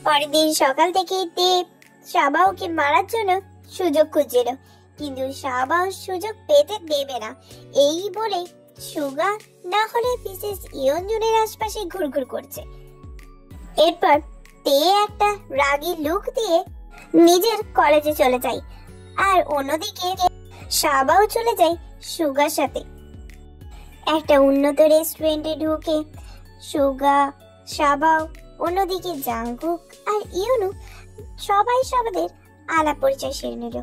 পরের দিন সকাল থেকে দেব সাবাওকে মারার জন্য সুযোগ খুঁজছিল, কিন্তু সাবাও সুযোগ পেতে দেবে না। এই বলে সুগা না হলে মিসেস ইয়ঞ্জনের আশপাশে ঘুরঘুর করছে। এরপর তে একটা রাগী লুক দিয়ে নিজের কলেজে চলে যায়, আর অন্যদিকে সাবাও চলে যায় সুগার সাথে। একটা উন্নত রেস্টুরেন্টে ঢুকে সুগা, সাবাও, অন্যদিকে জাংকুক আর ইউনু সবাই সবাদের আলাপ পরিচয় সেরে নিল।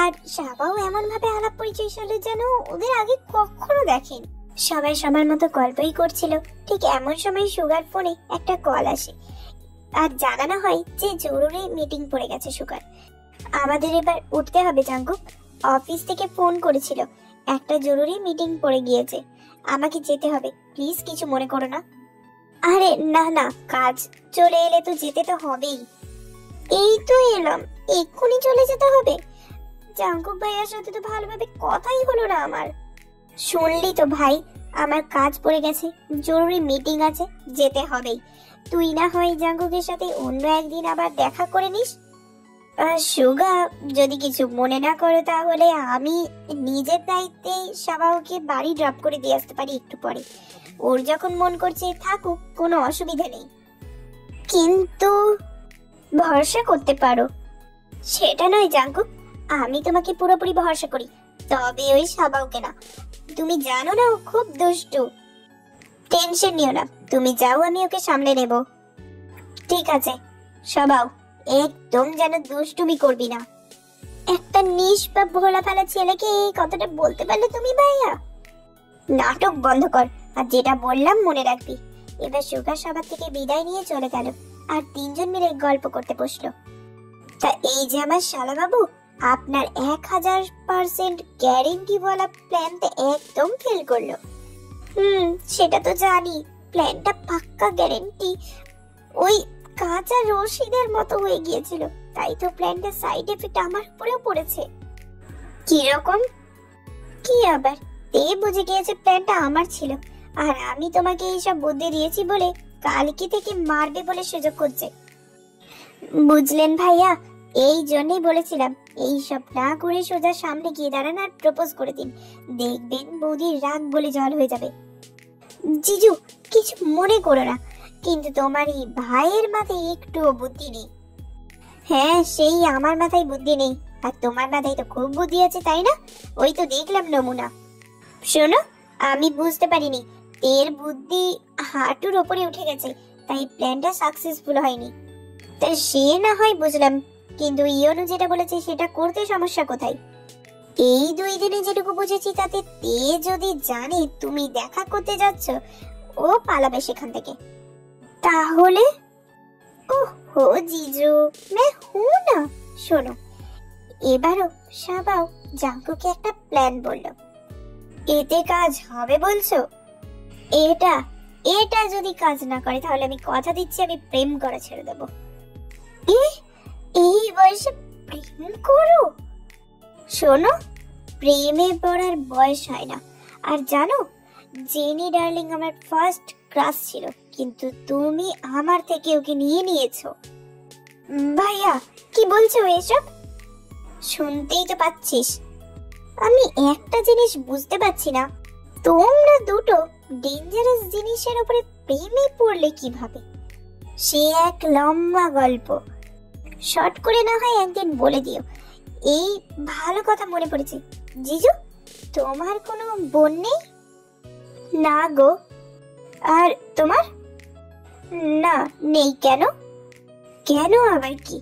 আর সাবাও এমন ভাবে আলাপ পরিচয় সেরে যেন ওদের আগে কখনো দেখেনি। সবাই সবার মতো গল্পই করছিল। ঠিক এমন সময় সুগার ফোনে একটা কল আসে আর জানানো হয় যে জরুরি মিটিং পড়ে গেছে সুগার। আমাদের এবার উঠতে হবে জাংকুক, অফিস থেকে ফোন করেছিল, একটা জরুরি মিটিং পড়ে গিয়েছে, আমাকে যেতে হবে, প্লিজ কিছু মনে করো না। আরে না না, কাজ চলে এলে তো যেতে তো হবেই। এই তো এলাম, এক্ষুনি চলে যেতে হবে? জাংকুক ভাইয়ার সাথে তো ভালোভাবে কথাই হলো না আমার। শুনলি তো ভাই, আমার কাজ পড়ে গেছে, জরুরি মিটিং আছে, যেতে হবেই। তুই না হয় জাংকুকের সাথে অন্য একদিন আবার দেখা করে নিস। সুগা, যদি কিছু মনে না করো তাহলে আমি নিজের দায়িত্বে সাবাওকে বাড়ি ড্রপ করে দিয়ে আসতে পারি একটু পরে। ওর যখন মন করছে থাকুক, কোনো অসুবিধা নেই। কিন্তু ভরসা করতে পারো। সেটা নয় জাংকুক, আমি তোমাকে পুরোপুরি ভরসা করি, তবে ওই সাবাওকে না। তুমি জানো না ও খুব দুষ্টু। টেনশন নিও না, তুমি যাও, আমি ওকে সামলে নেব। ঠিক আছে সাবাও, একদম যেন দুষ্টুমি করবি না। একটা নিষ্পাপ ভোলা ফেলা ছেলেকে এই কথাটা বলতে পারলে তুমি ভাইয়া? নাটক বন্ধ কর, আর যেটা বললাম মনে রাখবি। এবার সুগা সবার থেকে বিদায় নিয়ে চলে গেল, আর তিনজন মিলে গল্প করতে বসলো। তা এই যে আমার শালা বাবু, আপনার 1000% গ্যারেন্টি বলা প্ল্যানটা একদম ফেল করলো। সেটা তো জানি, প্ল্যানটা পাক্কা গ্যারেন্টি। ওই কাঁচা রশিদের মতো হয়ে গিয়েছিল, তাই তো প্ল্যানটা সাইড এফেক্ট আমার উপরেও পড়েছে। কি রকম? কি আবার, তে বুঝে গিয়েছে প্ল্যানটা আমার ছিল, আর আমি তোমাকে এইসব বুদ্ধি দিয়েছি বলে কালকে থেকে মারবে বলে সুযোগ করছে। বুঝলেন ভাইয়া, এই জন্যই বলেছিলাম এইসব না করে সোজা সামনে গিয়ে দাঁড়ান আর প্রপোজ করে দিন, দেখবেন বৌদির রাগ বলে জল হয়ে যাবে। জিজু, কিছু মনে করো না, কিন্তু তোমার এই ভাইয়ের মাথায় একটুও বুদ্ধি নেই। হ্যাঁ, সেই আমার মাথায় বুদ্ধি নেই, আর তোমার মাথায় তো খুব বুদ্ধি আছে, তাই না? ওই তো দেখলাম নমুনা। শোনো, আমি বুঝতে পারিনি এর বুদ্ধি হাঁটুর ওপরে উঠে গেছে, তাই প্ল্যানটা সাকসেসফুল হয়নি। তা সে না হয় বুঝলাম, কিন্তু ইয়নু যেটা বলেছে সেটা করতে সমস্যা কোথায়? এই 2 দিনে যেটুকু বুঝেছি তাতে তে যদি জানে তুমি দেখা করতে যাচ্ছ, ও পালাবে সেখান থেকে। তাহলে ওহো জিজু, मैं हूं ना। শোনো, এবারও সাবাও জাংকুকে একটা প্ল্যান বলল, এতে কাজ হবে বলছো? এটা যদি কাজ না করে তাহলে আমি কথা দিচ্ছি আমি প্রেম করা ছেড়ে দেবো। এই বয়সে প্রেম করো? শোনো, প্রেমে পড়ার বয়স হয় না। আর জানো, জেনি ডার্লিং আমার ফার্স্ট ক্রাশ ছিল, কিন্তু তুমি আমার থেকে ওকে নিয়ে নিয়েছো। ভাইয়া, কি বলছো এসব? শুনতেই তো পাচ্ছিস। আমি একটা জিনিস বুঝতে পারছি না, তোমরা দুটো ডেঞ্জারাস জিনিসের উপরে প্রেমে পড়লে কিভাবে? সে এক লম্বা গল্প, শর্ট করে না হয় একদিন বলে দিও। এই ভালো কথা মনে পড়েছে, জিজু, তোমার কোনো বোন নেই? না গো। আর তোমার? না, নেই। কেন? কেন আবার কি?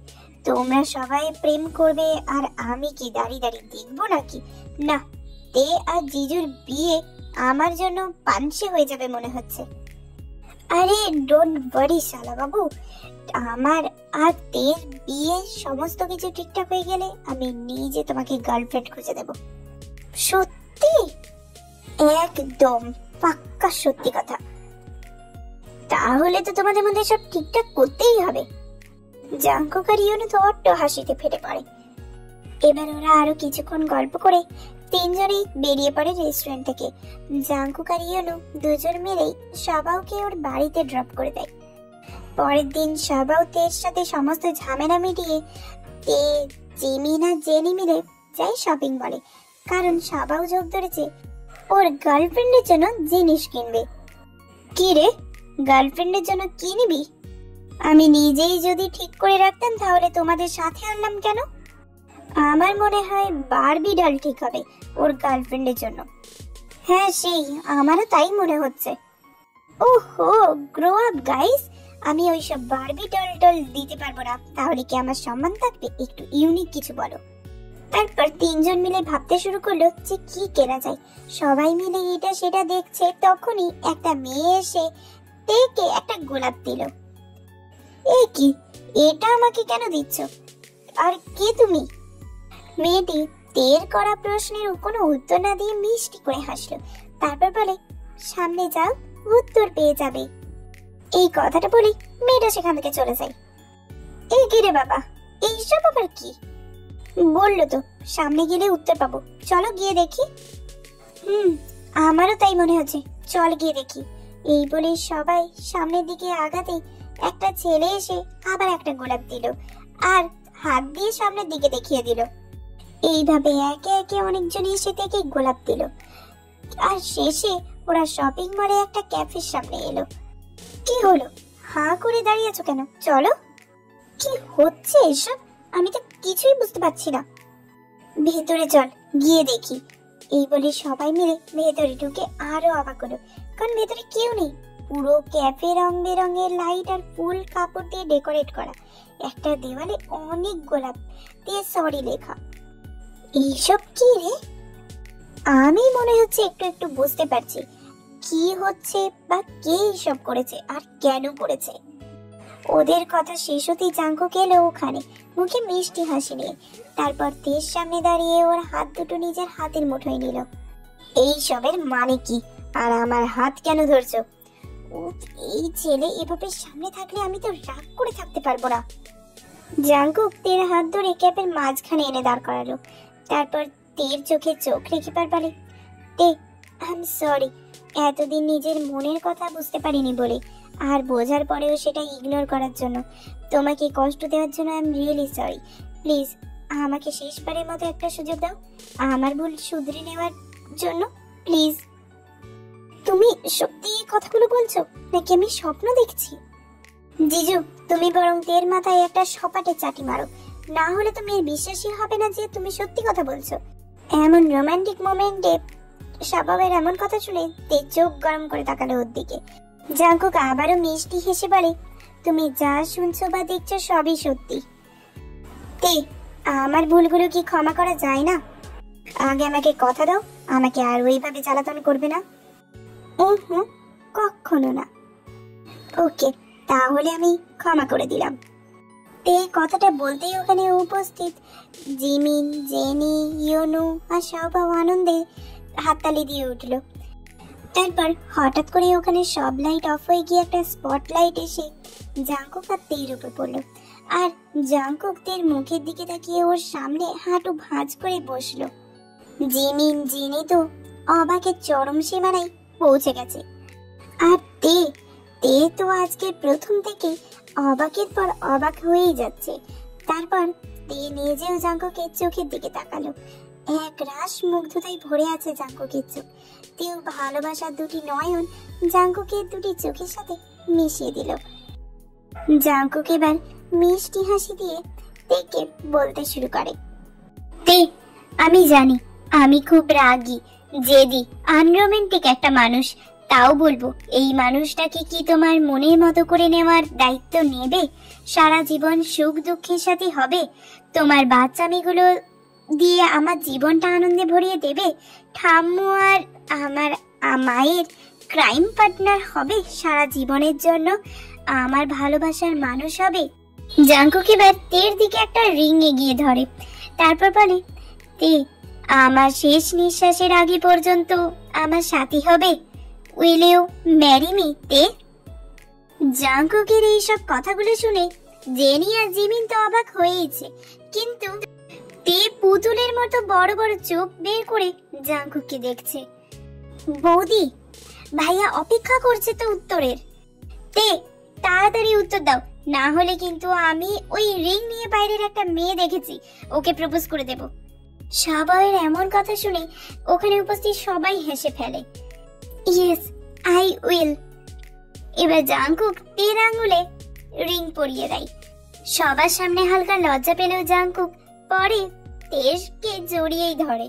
তোমরা সবাই প্রেম করবে আর আমি কি দাঁড়িয়ে দাঁড়িয়ে দেখবো নাকি? না, তে আর জিজুর বিয়ে আমার জন্য পাঞ্চে হয়ে যাবে মনে হচ্ছে। আরে ডোন্ট ওয়ারি শালা বাবু, আমার আর তের বিয়ে সমস্ত কিছু ঠিকঠাক হয়ে গেলে আমি নিজে তোমাকে গার্লফ্রেন্ড খুঁজে দেব। সত্যি? একদম পাক্কা সত্যি কথা। তাহলে তো তোমাদের মধ্যে সব ঠিকঠাক করতেই হবে। জাংকুক আর ইয়নু তো অট্ট হাসিতে ফেটে পড়ে। এবার ওরা আরো কিছুক্ষণ গল্প করে তিনজনেই বেরিয়ে পড়ে রেস্টুরেন্ট থেকে। জাংকুক আর ইয়নু দুজন মিলেই সাবাওকে ওর বাড়িতে ড্রপ করে দেয়। পরের দিন শাবাও তের সাথে সমস্ত ঝামেলা মিটিয়ে তে, জিমিন আর জেনি মিলে যাই শপিং মলে, কারণ শাবাও যোগ ধরেছে ওর গার্লফ্রেন্ডের জন্য জিনিস কিনবে। কি রে, গার্লফ্রেন্ডের জন্য কি নিবি? আমি নিজেই যদি ঠিক করে রাখতাম তাহলে তোমাদের সাথে আনলাম কেন? আমার মনে হয় বারবি ডল ঠিক হবে ওর গার্লফ্রেন্ডের জন্য। হ্যাঁ, সেই আমারও তাই মনে হচ্ছে। ওহো, গ্রো আপ গাইস। আমি ওইসব বারবি ডল দিতে পারবো না, তাহলে কি আমার সম্মান থাকবে? একটু ইউনিক কিছু বলো। তারপর তিনজন মিলে ভাবতে শুরু করলো যে কি কেনা যায়। সবাই মিলে এটা সেটা দেখছে, তখনই একটা মেয়ে এসে তেকে একটা গোলাপ দিল। এ কি, এটা আমাকে কেন দিচ্ছ? আর কে তুমি? মেয়েটি তের করা প্রশ্নের কোনো উত্তর না দিয়ে মিষ্টি করে হাসলো। তারপর বলে, সামনে যাও, উত্তর পেয়ে যাবে। এই কথাটা বলি মেয়েটা সেখান থেকে চলে যায়। এই কি রে বাবা, এইসব আবার কি? বললো তো সামনে গেলে উত্তর পাবো, চলো গিয়ে দেখি। আমারও তাই মনে হচ্ছে, চল গিয়ে দেখি। এই বলে সবাই সামনের দিকে আগাতেই একটা ছেলে এসে আবার একটা গোলাপ দিল আর হাত দিয়ে সামনের দিকে দেখিয়ে দিল। এইভাবে একে একে অনেকজন এসে থেকে গোলাপ দিল আর শেষে ওরা শপিং মলে একটা ক্যাফের সামনে এলো। কি হলো, হাঁ করে দাঁড়িয়ে আছো কেন? চলো। কি হচ্ছে এসব? আমি তো কিছুই বুঝতে পারছি না। ভেতরে চল, গিয়ে দেখি। এই বলে সবাই মিলে ভেতরে ঢুকে আরো অবাক হলো, কারণ ভেতরে কেউ নেই। পুরো ক্যাফে রং বেরঙের লাইট আর ফুল কাপড় দিয়ে ডেকোরেট করা। একটা দেওয়ালে অনেক গোলাপ দিয়ে সরি লেখা। এইসব কি রে? আমি মনে হচ্ছে একটু একটু বুঝতে পারছি কি হচ্ছে বা কে এইসব করেছে আর কেন করেছে। ওদের কথা শেষ হতেই জাঙ্কুক এলো ওখানে, মুখে মিষ্টি হাসি নিয়ে। তারপর তের সামনে দাঁড়িয়ে ওর হাত দুটো নিজের হাতের মুঠোয় নিল। এই সবের মানে কি, আর আমার হাত কেন ধরছো? এই ছেলে এভাবে সামনে থাকলে আমি তো রাগ করে থাকতে পারবো না। জাঙ্কুক তের হাত ধরে ক্যাপের মাঝখানে এনে দাঁড় করালো। তারপর তের চোখে চোখ রেখে বলে, তে, আই এম সরি, এতদিন নিজের মনের কথা বুঝতে পারিনি বলে, আর বোঝার পরেও সেটা ইগনোর করার জন্য, তোমাকে কষ্ট দেওয়ার জন্য I am really sorry. Please আমাকে শেষবারের মতো একটা সুযোগ দাও আমার ভুল শুধরে নেওয়ার জন্য, প্লিজ। তুমি সত্যি এই কথাগুলো বলছো নাকি আমি স্বপ্ন দেখছি? জিজু, তুমি বরং তের মাথায় একটা সপাটে চাটি মারো, না হলে তো মেয়ের বিশ্বাসই হবে না যে তুমি সত্যি কথা বলছো। এমন রোমান্টিক মোমেন্টে শাবাবের এমন কথা শুনে তে চোখ গরম করে তাকালো ওর দিকে। জাঙ্কুক আবারও মিষ্টি হেসে বলে, তুমি যা শুনছো বা দেখছো সবই সত্যি। তে, আমার ভুলগুলো কি ক্ষমা করা যায় না? আগে আমাকে কথা দাও, আমাকে আর ওইভাবে জ্বালাতন করবে না। কখনো না। ওকে, তাহলে আমি ক্ষমা করে দিলাম। তে কথাটা বলতেই ওখানে উপস্থিত জিমিন, জেনি, ইয়োনু আর শাওবাও আনন্দে হাততালি দিয়ে উঠলো। তারপর হঠাৎ করে ওখানে সব লাইট অফ হয়ে গিয়ে একটা স্পটলাইট এসে জাঙ্কুক আর তের উপর পড়লো। আর জাঙ্কুক তের মুখের দিকে তাকিয়ে ওর সামনে হাঁটু ভাঁজ করে বসলো। জিমিন, জেনি তো অবাকের চরম সীমানায় পৌঁছে গেছে। আর তে তো আজকে প্রথম থেকে অবাকের পর অবাক হয়েই যাচ্ছে। তারপর তে নিজেও জাঙ্কুকের চোখের দিকে তাকালো। এক রাশ মুগ্ধতায় ভরে আছে জাঙ্কুকের চোখ। তেও ভালোবাসার দুটি নয়ন জাঙ্কুকের দুটি চোখের সাথে মিশিয়ে দিল। জাঙ্কুক এবার মিষ্টি হাসি দিয়ে তেকে বলতে শুরু করে, তে, আমি জানি আমি খুব রাগী, জেদি, আনরোমান্টিক একটা মানুষ, তাও বলবো এই মানুষটাকে কি তোমার মনের মতো করে নেওয়ার দায়িত্ব নেবে? সারা জীবন সুখ দুঃখের সাথে হবে? তোমার বাচ্চামিগুলো দিয়ে আমার জীবনটা আনন্দে ভরিয়ে দেবে? ঠাম্মু আর আমার মায়ের ক্রাইম পার্টনার হবে সারা জীবনের জন্য? আমার ভালোবাসার মানুষ হবে? জাঙ্কুক এবার তের দিকে একটা রিং এগিয়ে ধরে। তারপর বলে, তে, আমার শেষ নিঃশ্বাসের আগে পর্যন্ত আমার সাথী হবে? উইল ইউ ম্যারি মি, তে? জাঙ্কুকের এইসব কথাগুলো শুনে জেনি আর জিমিন তো অবাক হয়েছে, কিন্তু তে পুতুলের মতো বড় বড় চোখ বের করে জাঙ্কুককে দেখছে। বৌদি, ভাইয়া অপেক্ষা করছে তো উত্তরের। তে, তাড়াতাড়ি উত্তর দাও, না হলে কিন্তু আমি ওই রিং নিয়ে বাইরের একটা মেয়ে দেখেছি, ওকে প্রপোজ করে দেব। শাহবাগের এমন কথা শুনে ওখানে উপস্থিত সবাই হেসে ফেলে। Yes, I will. এবার জাংকুক 3 আঙ্গুলে রিং পরিয়ে দেয়। সবার সামনে হালকা লজ্জা পেলেও জাংকুক পরে তেজকে জড়িয়েই ধরে।